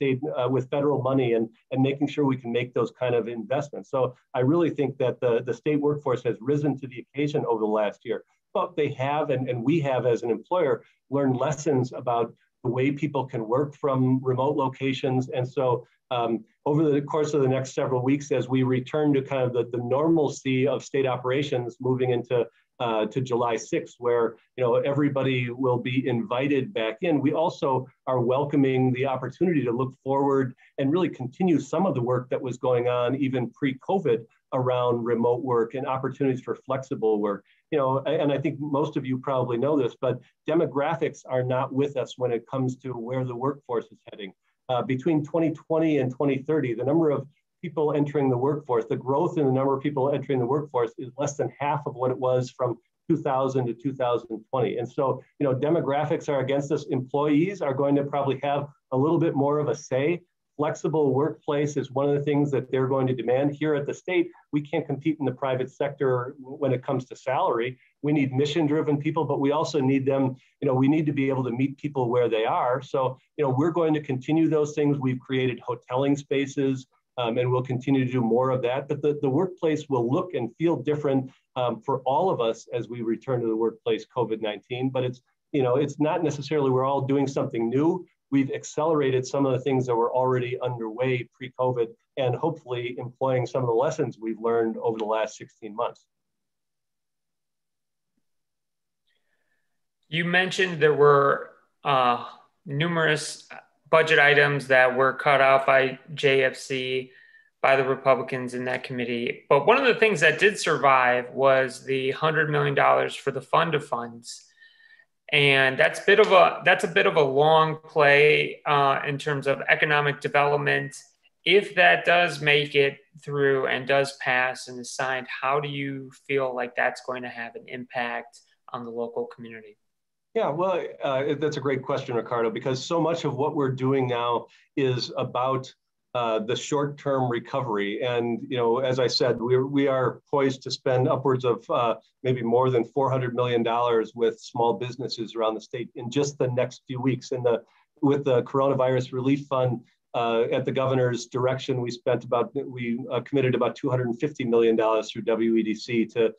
federal money and making sure we can make those kind of investments. So I really think that the state workforce has risen to the occasion over the last year. But they have, and we have as an employer, learned lessons about the way people can work from remote locations. And so over the course of the next several weeks, as we return to kind of the normalcy of state operations moving into to July 6th, where everybody will be invited back in, we also are welcoming the opportunity to look forward and really continue some of the work that was going on even pre-COVID around remote work and opportunities for flexible work. And I think most of you probably know this, but demographics are not with us when it comes to where the workforce is heading. Between 2020 and 2030, the number of people entering the workforce, the growth in the number of people entering the workforce is less than half of what it was from 2000 to 2020. And so, demographics are against us. Employees are going to probably have a little bit more of a say. Flexible workplace is one of the things that they're going to demand. Here at the state, we can't compete in the private sector when it comes to salary. We need mission-driven people, but we also need them, we need to be able to meet people where they are. So, we're going to continue those things. We've created hoteling spaces, and we'll continue to do more of that. But the workplace will look and feel different for all of us as we return to the workplace COVID-19. But it's not necessarily we're all doing something new. We've accelerated some of the things that were already underway pre-COVID and hopefully employing some of the lessons we've learned over the last 16 months. You mentioned there were numerous budget items that were cut out by JFC, by the Republicans in that committee. But one of the things that did survive was the $100 million for the fund of funds. And that's a bit of a long play in terms of economic development. If that does make it through and does pass and is signed, how do you feel like that's going to have an impact on the local community? Yeah, well, that's a great question, Ricardo, because so much of what we're doing now is about the short-term recovery. And, as I said, we are poised to spend upwards of maybe more than $400 million with small businesses around the state in just the next few weeks. And with the Coronavirus Relief Fund, at the governor's direction, we committed about $250 million through WEDC to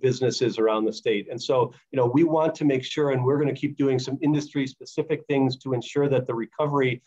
businesses around the state. And so, we want to make sure, and we're going to keep doing some industry-specific things to ensure that the recovery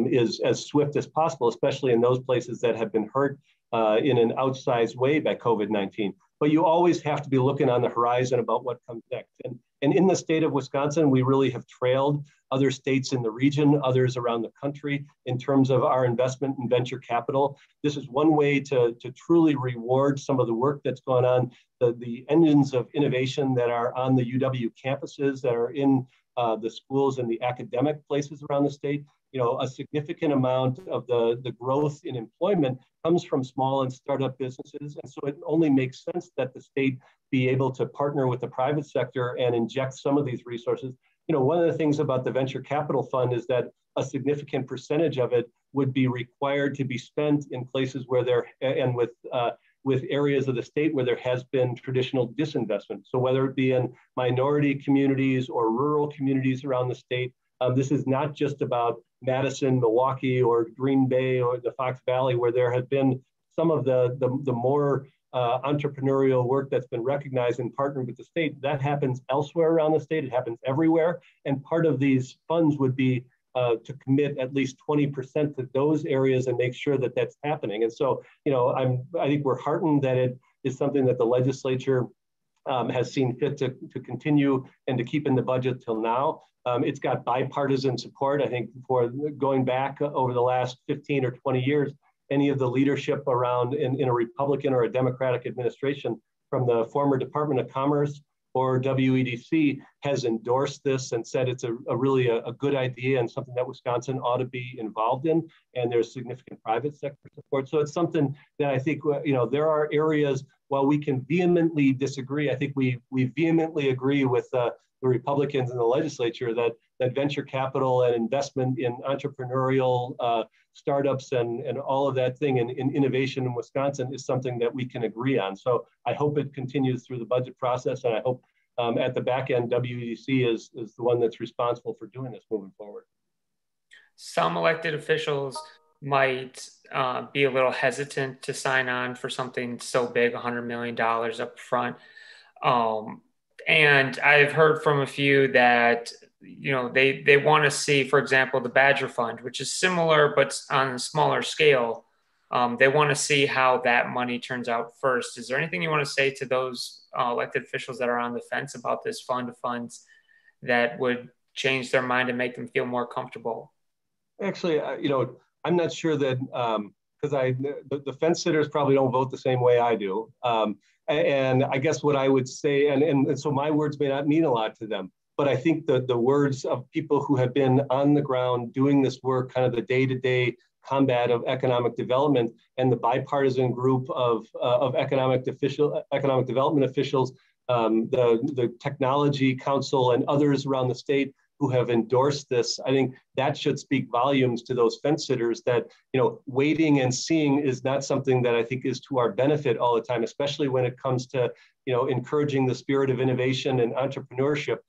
is as swift as possible, especially in those places that have been hurt in an outsized way by COVID-19. but you always have to be looking on the horizon about what comes next. And in the state of Wisconsin, we really have trailed other states in the region, others around the country in terms of our investment in venture capital. This is one way to truly reward some of the work that's gone on, the engines of innovation that are on the UW campuses, that are in the schools and the academic places around the state. You know, a significant amount of the growth in employment comes from small and startup businesses. And so it only makes sense that the state be able to partner with the private sector and inject some of these resources. You know, one of the things about the venture capital fund is that a significant percentage of it would be required to be spent in places where there, and with areas of the state where there has been traditional disinvestment. So whether it be in minority communities or rural communities around the state, this is not just about Madison, Milwaukee, or Green Bay, or the Fox Valley, where there have been some of the more entrepreneurial work that's been recognized and partnered with the state. That happens elsewhere around the state. It happens everywhere. And part of these funds would be to commit at least 20% to those areas and make sure that that's happening. And so, you know, I think we're heartened that it is something that the legislature has seen fit to continue and to keep in the budget till now. It's got bipartisan support. I think for going back over the last 15 or 20 years, any of the leadership around in a Republican or a Democratic administration, from the former Department of Commerce or WEDC, has endorsed this and said it's a really good idea and something that Wisconsin ought to be involved in. And there's significant private sector support. So it's something that I think, you know, there are areas, while we can vehemently disagree, I think we vehemently agree with the Republicans in the legislature that venture capital and investment in entrepreneurial startups and all of that thing and innovation in Wisconsin is something that we can agree on. So I hope it continues through the budget process, and I hope at the back end, WEDC is the one that's responsible for doing this moving forward. Some elected officials might be a little hesitant to sign on for something so big, $100 million up front. And I've heard from a few that, you know, they want to see, for example, the Badger Fund, which is similar but on a smaller scale. They want to see how that money turns out first. Is there anything you want to say to those elected officials that are on the fence about this fund of funds that would change their mind and make them feel more comfortable? Actually, you know, I'm not sure that, because the fence sitters probably don't vote the same way I do. And I guess what I would say, and so my words may not mean a lot to them, but I think the words of people who have been on the ground doing this work, kind of the day-to-day combat of economic development, and the bipartisan group of economic development officials, the Technology Council and others around the state who have endorsed this, I think that should speak volumes to those fence sitters that, you know, waiting and seeing is not something that I think is to our benefit all the time, especially when it comes to, you know, encouraging the spirit of innovation and entrepreneurship.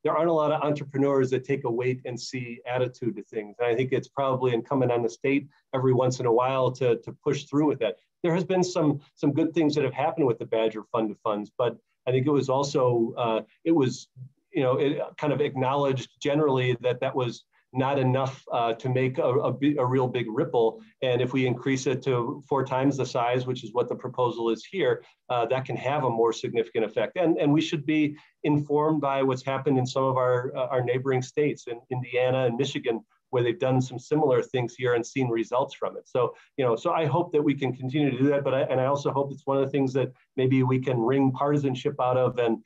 There aren't a lot of entrepreneurs that take a wait and see attitude to things. And I think it's probably incumbent on the state every once in a while to push through with that. There has been some good things that have happened with the Badger Fund of Funds, but I think it was also, you know, it kind of acknowledged generally that was not enough to make a real big ripple. And if we increase it to 4 times the size, which is what the proposal is here, that can have a more significant effect. And we should be informed by what's happened in some of our neighboring states, in Indiana and Michigan, where they've done some similar things here and seen results from it. So, you know, so I hope that we can continue to do that, but I also hope it's one of the things that maybe we can wring partisanship out of, and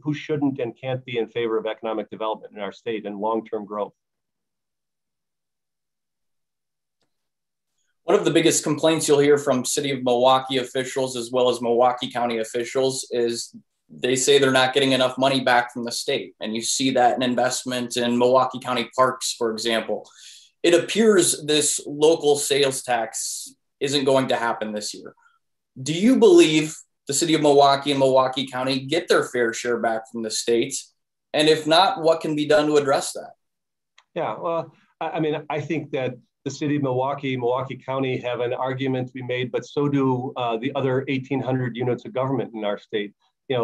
who shouldn't and can't be in favor of economic development in our state and long-term growth. One of the biggest complaints you'll hear from City of Milwaukee officials as well as Milwaukee County officials is they say they're not getting enough money back from the state. And you see that in investment in Milwaukee County parks, for example. It appears this local sales tax isn't going to happen this year. Do you believe the City of Milwaukee and Milwaukee County get their fair share back from the state? And if not, what can be done to address that? Yeah, well, I mean, I think that the City of Milwaukee, Milwaukee County have an argument to be made, but so do the other 1,800 units of government in our state.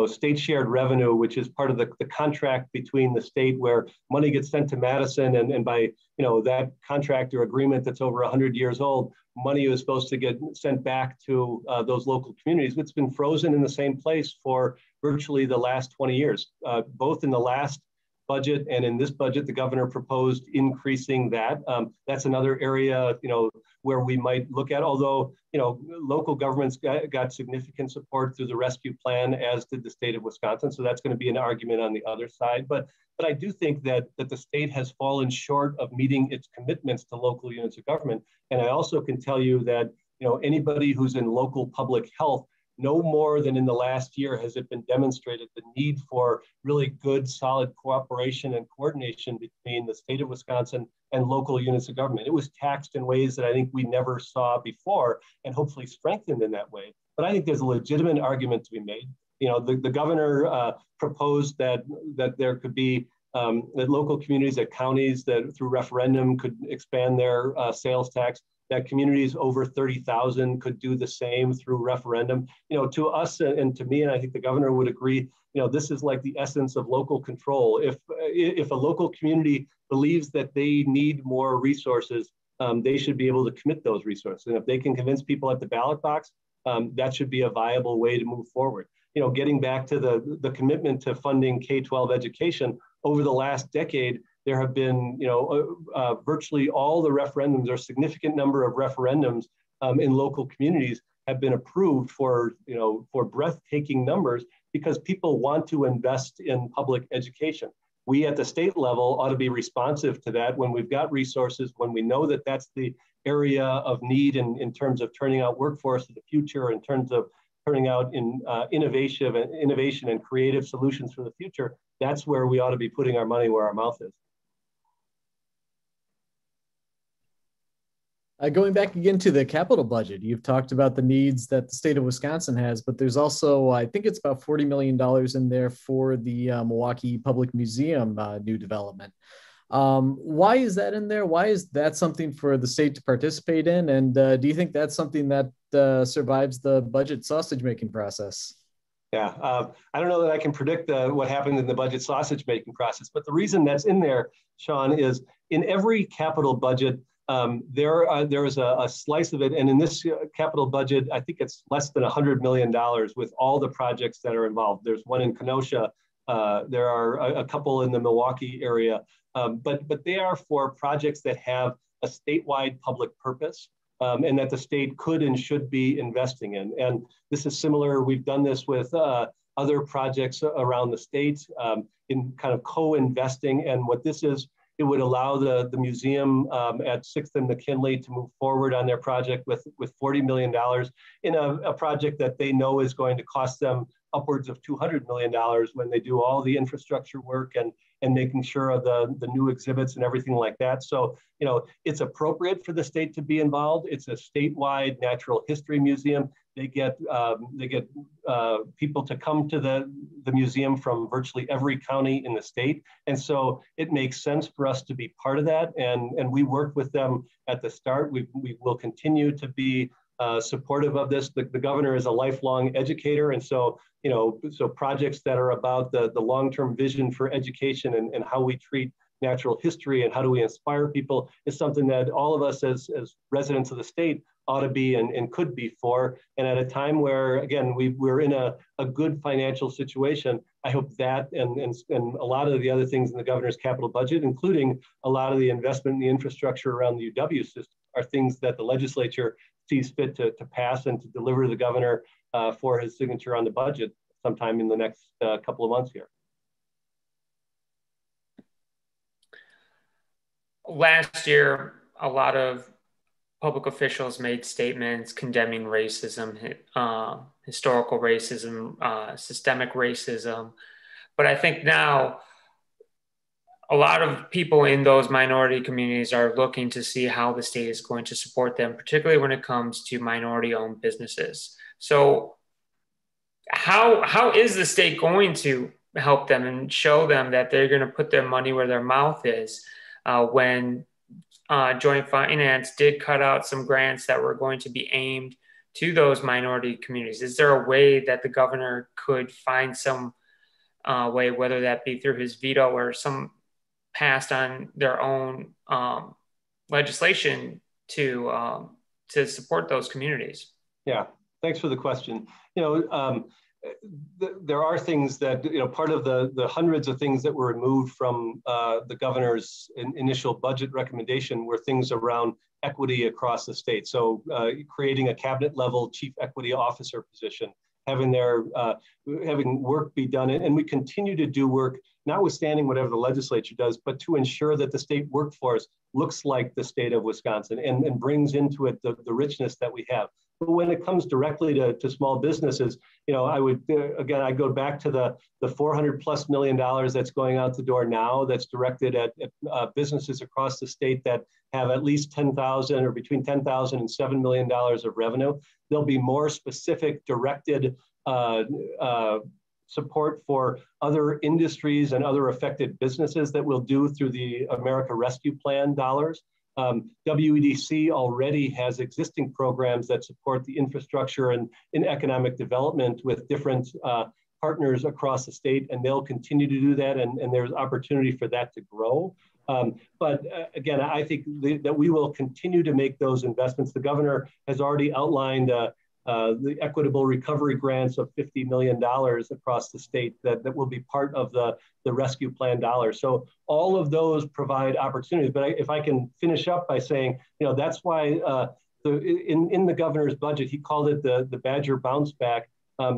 state shared revenue, which is part of the contract between the state where money gets sent to Madison, and by that contract or agreement that's over 100 years old, money is supposed to get sent back to those local communities. It's been frozen in the same place for virtually the last 20 years. Both in the last budget and in this budget, the governor proposed increasing that. That's another area, where we might look at, although, local governments got significant support through the rescue plan, as did the state of Wisconsin. So that's going to be an argument on the other side. But I do think that the state has fallen short of meeting its commitments to local units of government. And I also can tell you that, anybody who's in local public health, no more than in the last year has it been demonstrated the need for really good, solid cooperation and coordination between the state of Wisconsin and local units of government. It was taxed in ways that I think we never saw before, and hopefully strengthened in that way. But I think there's a legitimate argument to be made. The governor proposed that there could be that local communities, that counties that through referendum could expand their sales tax, that communities over 30,000 could do the same through referendum. To us and to me, and I think the governor would agree, this is like the essence of local control. If a local community believes that they need more resources, they should be able to commit those resources. And if they can convince people at the ballot box, that should be a viable way to move forward. Getting back to the commitment to funding K-12 education, over the last decade, there have been, virtually all the referendums, or a significant number of referendums in local communities have been approved for breathtaking numbers, because people want to invest in public education. We at the state level ought to be responsive to that when we've got resources, when we know that that's the area of need in terms of turning out workforce of the future, in terms of turning out in innovation and creative solutions for the future. That's where we ought to be putting our money where our mouth is. Going back again to the capital budget, you've talked about the needs that the state of Wisconsin has, but there's also, I think it's about $40 million in there for the Milwaukee Public Museum new development. Why is that in there? Why is that something for the state to participate in? And do you think that's something that survives the budget sausage making process? Yeah, I don't know that I can predict what happened in the budget sausage making process, but the reason that's in there, Sean, is in every capital budget, there is a slice of it. And in this capital budget, I think it's less than $100 million with all the projects that are involved. There's one in Kenosha. There are a couple in the Milwaukee area, but they are for projects that have a statewide public purpose. And that the state could and should be investing in. And this is similar. We've done this with other projects around the state in kind of co-investing. And what this is, it would allow the museum at 6th and McKinley to move forward on their project with $40 million in a project that they know is going to cost them upwards of $200 million when they do all the infrastructure work and making sure of the new exhibits and everything like that. So, it's appropriate for the state to be involved. It's a statewide natural history museum. They get people to come to the museum from virtually every county in the state. And so it makes sense for us to be part of that. And we worked with them at the start. We will continue to be supportive of this. The governor is a lifelong educator. And so, so projects that are about the long-term vision for education and how we treat natural history and how do we inspire people is something that all of us as residents of the state ought to be and could be for. And at a time where, again, we're in a good financial situation, I hope that and a lot of the other things in the governor's capital budget, including a lot of the investment in the infrastructure around the UW system, are things that the legislature sees fit to pass and to deliver to the governor for his signature on the budget sometime in the next couple of months here. Last year, a lot of public officials made statements condemning racism, historical racism, systemic racism. But I think now a lot of people in those minority communities are looking to see how the state is going to support them, particularly when it comes to minority-owned businesses. So how is the state going to help them and show them that they're going to put their money where their mouth is when joint finance did cut out some grants that were going to be aimed to those minority communities? Is there a way that the governor could find some way, whether that be through his veto or some passed on their own legislation to support those communities? Yeah, thanks for the question. There are things that, part of the hundreds of things that were removed from the governor's initial budget recommendation were things around equity across the state. So creating a cabinet level chief equity officer position, having work be done. And we continue to do work, notwithstanding whatever the legislature does, but to ensure that the state workforce looks like the state of Wisconsin and brings into it the richness that we have. But when it comes directly to small businesses, I would, again, I go back to the $400+ million that's going out the door now that's directed at businesses across the state that have at least 10,000 or between 10,000 and $7 million of revenue. There'll be more specific directed support for other industries and other affected businesses that we'll do through the America Rescue Plan dollars. WEDC already has existing programs that support the infrastructure and in economic development with different partners across the state, and they'll continue to do that, and there's opportunity for that to grow. But again, I think that we will continue to make those investments. The governor has already outlined the equitable recovery grants of $50 million across the state that will be part of the rescue plan dollars. So all of those provide opportunities. But if I can finish up by saying, that's why in the governor's budget, he called it the Badger bounce back,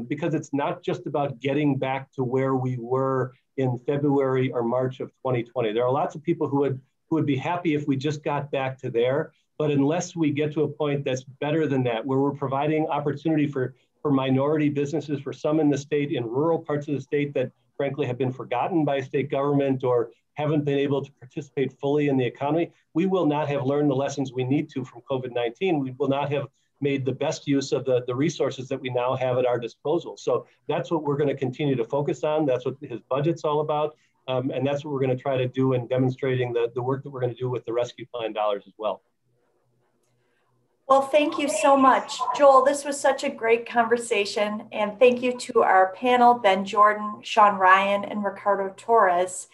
because it's not just about getting back to where we were in February or March of 2020. There are lots of people who would be happy if we just got back to there. But unless we get to a point that's better than that, where we're providing opportunity for minority businesses, for some in the state, in rural parts of the state that frankly have been forgotten by state government or haven't been able to participate fully in the economy, we will not have learned the lessons we need to from COVID-19. We will not have made the best use of the resources that we now have at our disposal. So that's what we're going to continue to focus on. That's what his budget's all about. And that's what we're going to try to do in demonstrating the work that we're going to do with the rescue plan dollars as well. Well, thank you so much, Joel. This was such a great conversation. And thank you to our panel, Ben Jordan, Sean Ryan, and Ricardo Torres.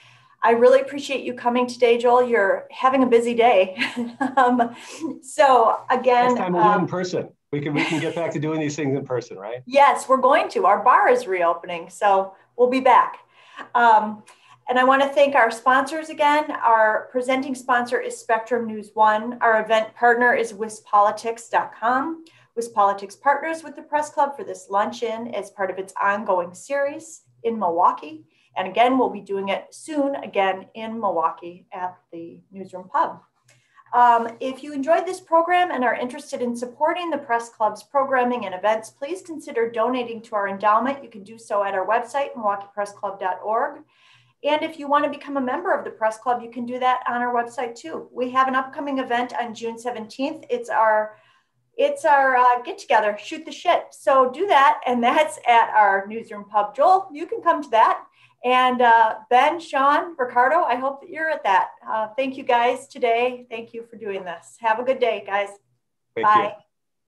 I really appreciate you coming today, Joel. You're having a busy day. So again, next time we'll do it in person. We can get back to doing these things in person, right? Yes, we're going to. Our bar is reopening, so we'll be back. And I want to thank our sponsors again. Our presenting sponsor is Spectrum News One. Our event partner is WisPolitics.com. WisPolitics partners with the Press Club for this luncheon as part of its ongoing series in Milwaukee. And again, we'll be doing it soon again in Milwaukee at the Newsroom Pub. If you enjoyed this program and are interested in supporting the Press Club's programming and events, please consider donating to our endowment. You can do so at our website, MilwaukeePressClub.org. And if you want to become a member of the Press Club, you can do that on our website too. We have an upcoming event on June 17th. It's our get together, shoot the shit. So do that. And that's at our Newsroom Pub. Joel, you can come to that. And Ben, Sean, Ricardo, I hope that you're at that. Thank you guys today. Thank you for doing this. Have a good day, guys. Thank Bye. You.